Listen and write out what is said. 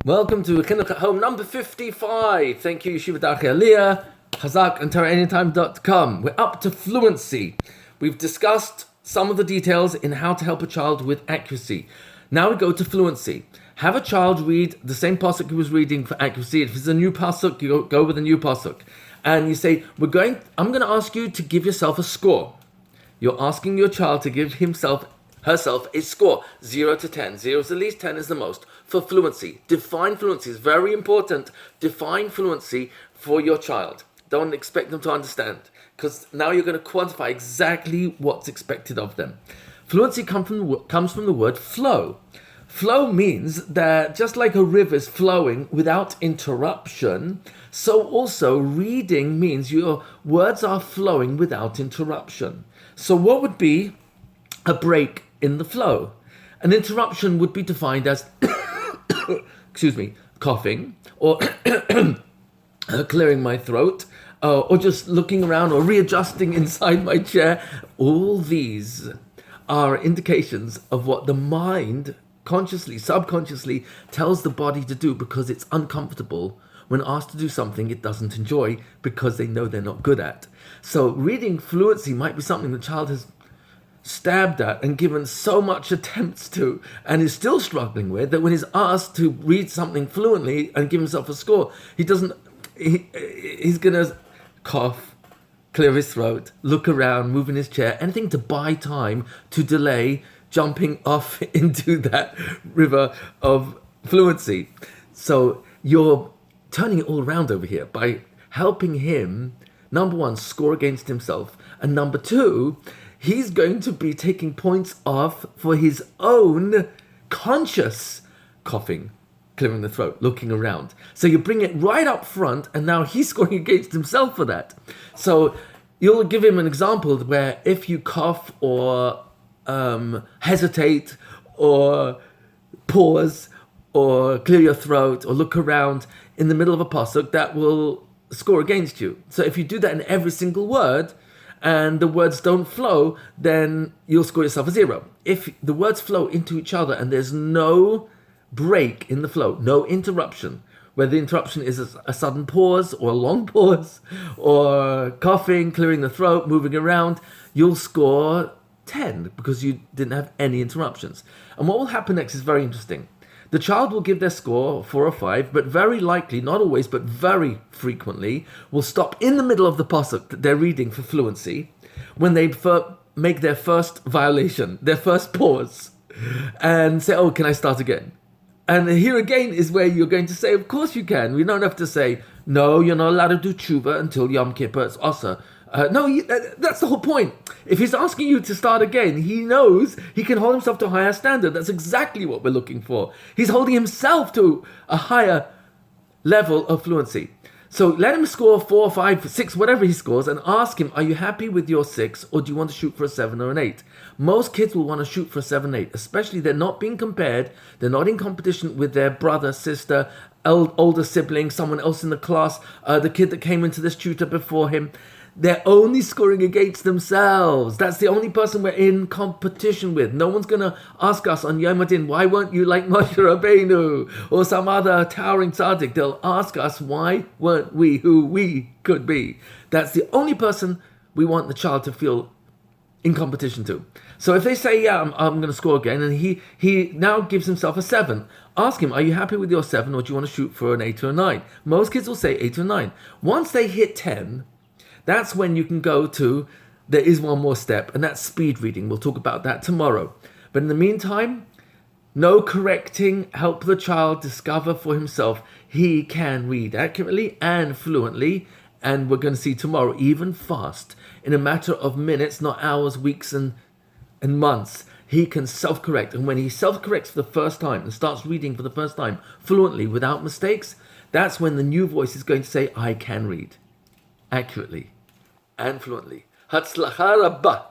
Welcome to Chinuch at Home number 55. Thank you, Yeshiva Darchei Aliyah, Chazak, and TorahAnytime.com. We're up to fluency. We've discussed some of the details in how to help a child with accuracy. Now we go to fluency. Have a child read the same pasuk he was reading for accuracy. If it's a new pasuk, you go with a new pasuk. And you say, I'm going to ask you to give yourself a score. You're asking your child to give herself a score, 0 to 10. 0 is the least, 10 is the most. For fluency, define fluency. It's very important. Define fluency for your child. Don't expect them to understand, because now you're going to quantify exactly what's expected of them. Fluency comes from the word flow. Flow means that just like a river is flowing without interruption, so also reading means your words are flowing without interruption. So what would be a break in the flow? An interruption would be defined as coughing, or clearing my throat, or just looking around or readjusting inside my chair. All these are indications of what the mind consciously, subconsciously tells the body to do, because it's uncomfortable when asked to do something it doesn't enjoy, because they know they're not good at. So reading fluency might be something the child has stabbed at and given so much attempts to, and is still struggling with, that when he's asked to read something fluently and give himself a score, he's gonna cough, clear his throat, look around, move in his chair, anything to buy time, to delay jumping off into that river of fluency. So you're turning it all around over here by helping him, number one, score against himself, and number two, he's going to be taking points off for his own conscious coughing, clearing the throat, looking around. So you bring it right up front, and now he's scoring against himself for that. So you'll give him an example where if you cough or hesitate or pause or clear your throat or look around in the middle of a pasuk, that will score against you. So if you do that in every single word, and the words don't flow, then you'll score yourself a 0. If the words flow into each other and there's no break in the flow, no interruption, whether the interruption is a sudden pause or a long pause, or coughing, clearing the throat, moving around, you'll score 10 because you didn't have any interruptions. And what will happen next is very interesting. The child will give their score 4 or 5, but very likely, not always, but very frequently, will stop in the middle of the pasuk that they're reading for fluency when they make their first violation, their first pause, and say, oh, can I start again? And here again is where you're going to say, of course you can. We don't have to say, no, you're not allowed to do tshuva until Yom Kippur, it's Asa. That's the whole point. If he's asking you to start again, he knows he can hold himself to a higher standard. That's exactly what we're looking for. He's holding himself to a higher level of fluency. So let him score 4, 5, 6, whatever he scores, and ask him, are you happy with your 6, or do you want to shoot for a 7 or an 8? Most kids will want to shoot for a 7, 8, especially they're not being compared, they're not in competition with their brother, sister, older sibling, someone else in the class, the kid that came into this tutor before him. They're only scoring against themselves. That's the only person we're in competition with. No one's going to ask us on Yom Adin, why weren't you like Moshe Rabbeinu or some other towering tzaddik? They'll ask us, why weren't we who we could be? That's the only person we want the child to feel in competition to. So if they say, yeah, I'm going to score again, and he now gives himself a 7, ask him, are you happy with your 7, or do you want to shoot for an 8 or a 9? Most kids will say 8 or 9. Once they hit 10, that's when you can go to, there is one more step, and that's speed reading. We'll talk about that tomorrow. But in the meantime, no correcting. Help the child discover for himself he can read accurately and fluently, and we're going to see tomorrow, even fast, in a matter of minutes, not hours, weeks, and months. He can self-correct, and when he self-corrects for the first time and starts reading for the first time fluently without mistakes, that's when the new voice is going to say, I can read accurately and fluently. Hatzlacha rabbah.